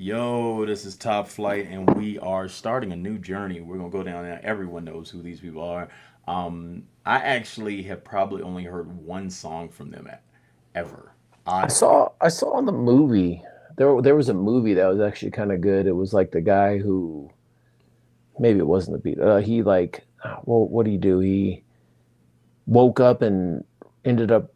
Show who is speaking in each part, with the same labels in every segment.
Speaker 1: Yo, this is Top Flight, and we are starting a new journey. We're gonna go down there. Everyone knows who these people are. I actually have probably only heard one song from them ever.
Speaker 2: I
Speaker 1: I
Speaker 2: saw I saw in the movie there was a movie that was actually kind of good. It was like the guy who maybe it wasn't the beat. He like well, what do you do? He woke up and ended up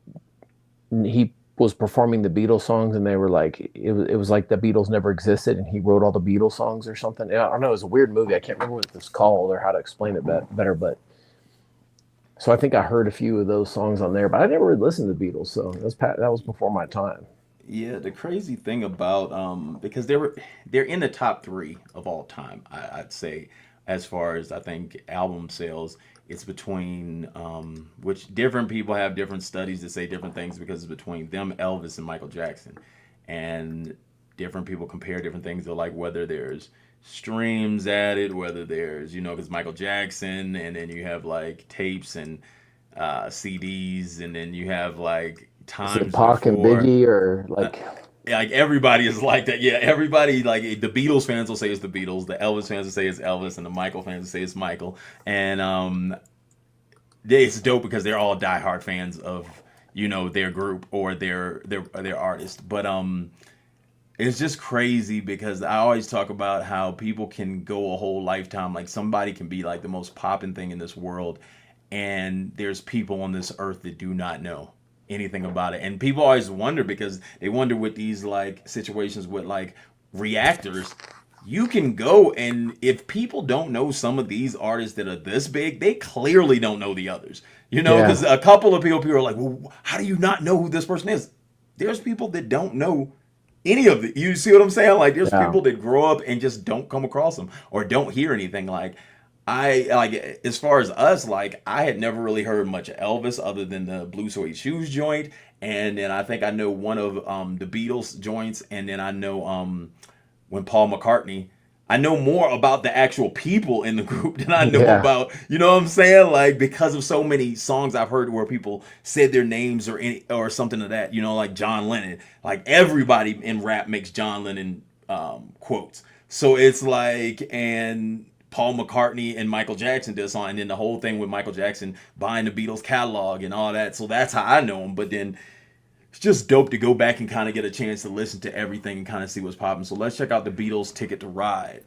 Speaker 2: he was performing the Beatles songs, and they were like it was like the Beatles never existed, and he wrote all the Beatles songs or something. Yeah, I don't know. It was a weird movie. I can't remember what it's called or how to explain it better, but so I think I heard a few of those songs on there, but I never really listened to the Beatles, so that was before my time.
Speaker 1: Yeah, the crazy thing about because they're in the top three of all time. I'd say as far as I think album sales, it's between which different people have different studies that say different things because it's between them, Elvis, and Michael Jackson, and different people compare different things to like whether there's streams added, whether there's because Michael Jackson, and then you have like tapes and CDs, and then you have like
Speaker 2: Is it
Speaker 1: times
Speaker 2: Pac and
Speaker 1: before
Speaker 2: Biggie or
Speaker 1: uh,
Speaker 2: like
Speaker 1: like everybody is like that. Yeah, everybody like the Beatles fans will say it's the Beatles, the Elvis fans will say it's Elvis, and the Michael fans will say it's Michael. And it's dope because they're all diehard fans of their group or their artist. But it's just crazy because I always talk about how people can go a whole lifetime. Like somebody can be like the most popping thing in this world, and there's people on this earth that do not know anything about it. And people always wonder because they wonder with these like situations with like reactors. You can go and if people don't know some of these artists that are this big, they clearly don't know the others.
Speaker 2: yeah,
Speaker 1: Because a couple of people are like, well, how do you not know who this person is? There's people that don't know any of it. You see what I'm saying? Like there's
Speaker 2: yeah.
Speaker 1: people that grow up and just don't come across them or don't hear anything. Like I like as far as us, like I had never really heard much of Elvis other than the Blue Suede Shoes joint, and then I think I know one of the Beatles joints, and then I know when Paul McCartney. I know more about the actual people in the group than I know
Speaker 2: Yeah.
Speaker 1: about, you know what I'm saying? Like because of so many songs I've heard where people said their names or something of that, like John Lennon. Like everybody in rap makes John Lennon quotes. So it's like and Paul McCartney and Michael Jackson did a song, and then the whole thing with Michael Jackson buying the Beatles catalog and all that. So that's how I know him. But then it's just dope to go back and kind of get a chance to listen to everything and kind of see what's popping. So let's check out the Beatles' Ticket to Ride.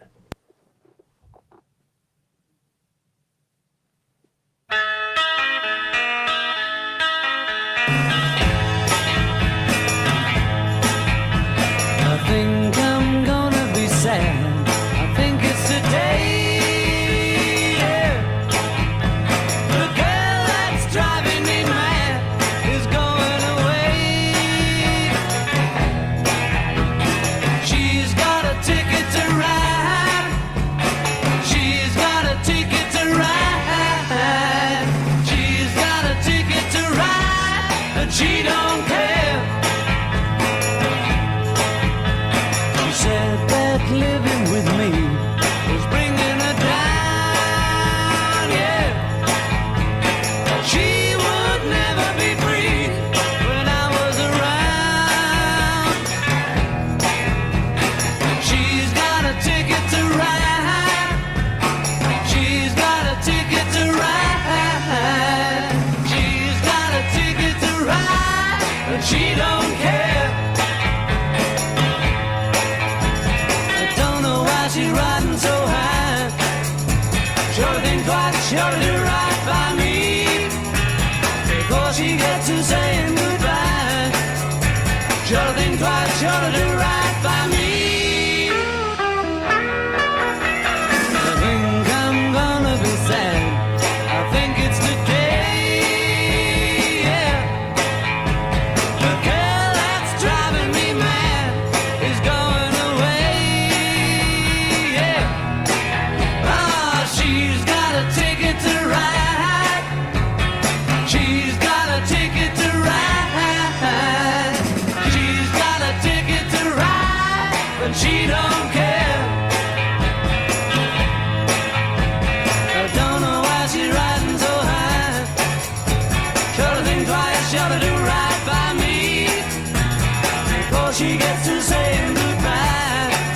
Speaker 3: I think I'm gonna be sad. I think it's today. Yeah. The girl that's driving me mad is going away. She's got a ticket to ride. She's got a ticket to ride. She's got a ticket to ride, but she don't care. Said that living with me was bringing her down, yeah. She would never be free when I was around. She's got a ticket to ride. She's got a ticket to ride. She's got a ticket to ride, but she don't care. She's riding so high. Sure think twice, sure to do right by me before she gets to saying goodbye. Sure think twice, sure to do right by me. I think I'm gonna be sad. I think it's today. Yeah. The girl that's driving me mad is going away. She's got a ticket to ride. She's got a ticket to ride. She's got a ticket to ride, but she don't care. I don't know why she's riding so high. Sure to think twice, sure to do right by me before she gets to saying goodbye.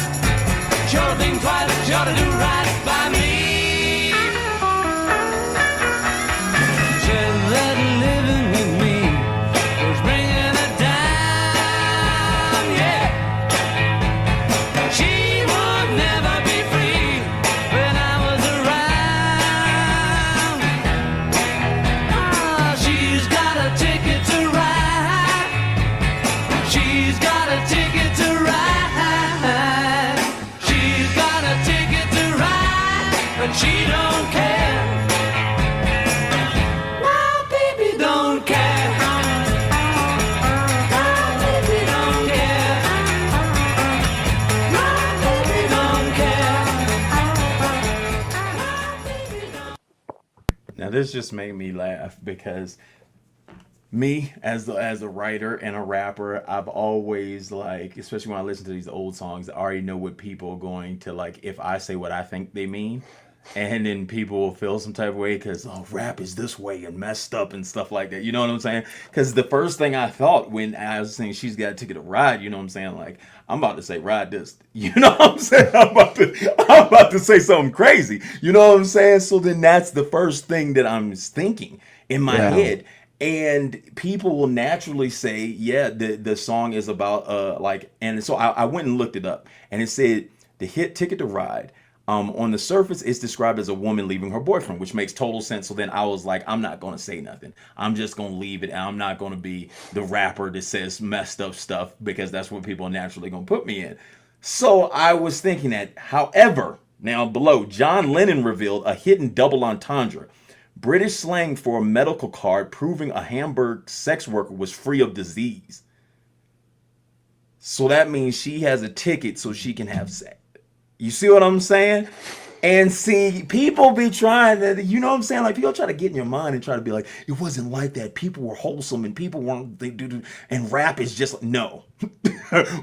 Speaker 1: this just made me laugh because me as a writer and a rapper, I've always like, especially when I listen to these old songs, I already know what people are going to like if I say what I think they mean. And then people will feel some type of way because rap is this way and messed up and stuff like that. You know what I'm saying? Because the first thing I thought when I was saying she's got a ticket to ride, you know what I'm saying? Like I'm about to say ride this. You know what I'm saying? I'm about to say something crazy. You know what I'm saying? So then that's the first thing that I'm thinking in my head. And people will naturally say, yeah, the song is about like, and so I went and looked it up, and it said the hit Ticket to Ride. On the surface, it's described as a woman leaving her boyfriend, which makes total sense. So then I was like, I'm not going to say nothing. I'm just going to leave it. And I'm not going to be the rapper that says messed up stuff because that's what people are naturally going to put me in. So I was thinking that. However, now below, John Lennon revealed a hidden double entendre. British slang for a medical card proving a Hamburg sex worker was free of disease. So that means she has a ticket so she can have sex. You see what I'm saying? And see, people be trying to, you know what I'm saying? Like, people try to get in your mind and try to be like, it wasn't like that. People were wholesome and people weren't, and rap is just, no.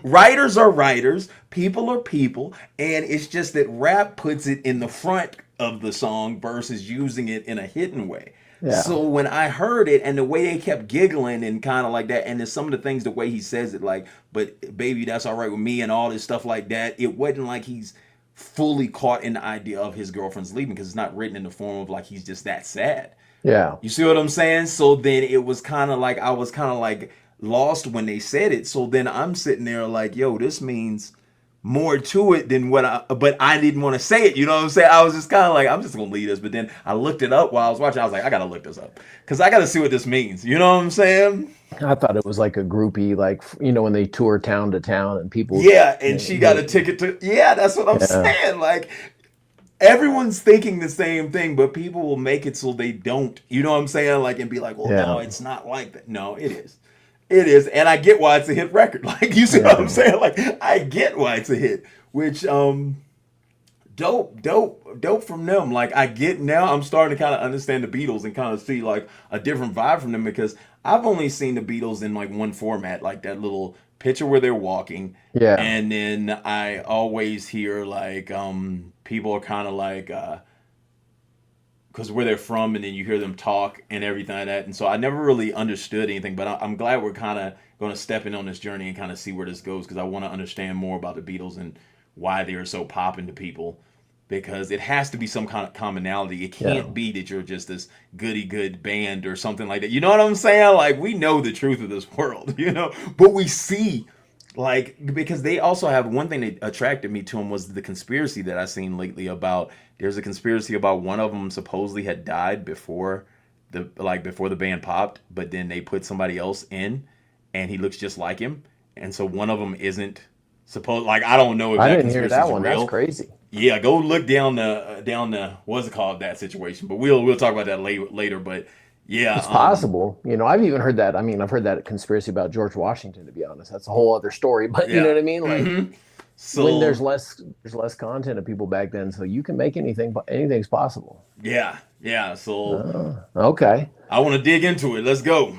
Speaker 1: Writers are writers, people are people, and it's just that rap puts it in the front of the song versus using it in a hidden way. Yeah. So when I heard it and the way they kept giggling and kind of like that, and then some of the things, the way he says it, like, but baby, that's all right with me and all this stuff like that, it wasn't like he's fully caught in the idea of his girlfriend's leaving because it's not written in the form of like he's just that sad. Yeah. You see what I'm saying? So then it was kind of like, I was kind of like lost when they said it. So then I'm sitting there like, yo, this means more to it than but I didn't want to say it. You know what I'm saying? I was just kind of like, I'm just going to leave this. But then I looked it up while I was watching. I was like, I got to look this up because I got to see what this means. You know what I'm saying?
Speaker 2: I thought it was like a groupie, like, you know, when they tour town to town and people.
Speaker 1: Yeah. And she got a ticket to, that's what I'm saying. Like, everyone's thinking the same thing, but people will make it so they don't, you know what I'm saying? Like, and be like, well, no, it's not like that. No, it is. It is, and I get why it's a hit record. Like, you see what I'm saying? Like, I get why it's a hit, which, dope from them. Like, I get now, I'm starting to kind of understand the Beatles and kind of see, like, a different vibe from them because I've only seen the Beatles in, like, one format, like that little picture where they're walking. Yeah. And then I always hear, like, people are kind of like, because where they're from, and then you hear them talk and everything like that. And so I never really understood anything, but I'm glad we're kind of going to step in on this journey and kind of see where this goes because I want to understand more about the Beatles and why they are so popping to people because it has to be some kind of commonality. It can't be that you're just this goody good band or something like that. You know what I'm saying? Like, we know the truth of this world, you know, but we see, like, because they also have one thing that attracted me to them was the conspiracy that I've seen lately about. There's a conspiracy about one of them supposedly had died before the band popped, but then they put somebody else in, and he looks just like him, and so one of them isn't supposed. Like, I don't know if
Speaker 2: I
Speaker 1: that
Speaker 2: didn't hear that one.
Speaker 1: real.
Speaker 2: That's crazy.
Speaker 1: Yeah, go look down the what's it called, that situation, but we'll talk about that later. But yeah,
Speaker 2: it's possible. You know, I've even heard that. I mean, I've heard that conspiracy about George Washington. To be honest, that's a whole other story. But you know what I mean, like. So, when there's less content of people back then, so you can make anything's possible.
Speaker 1: Yeah. So
Speaker 2: okay,
Speaker 1: I want to dig into it. Let's go.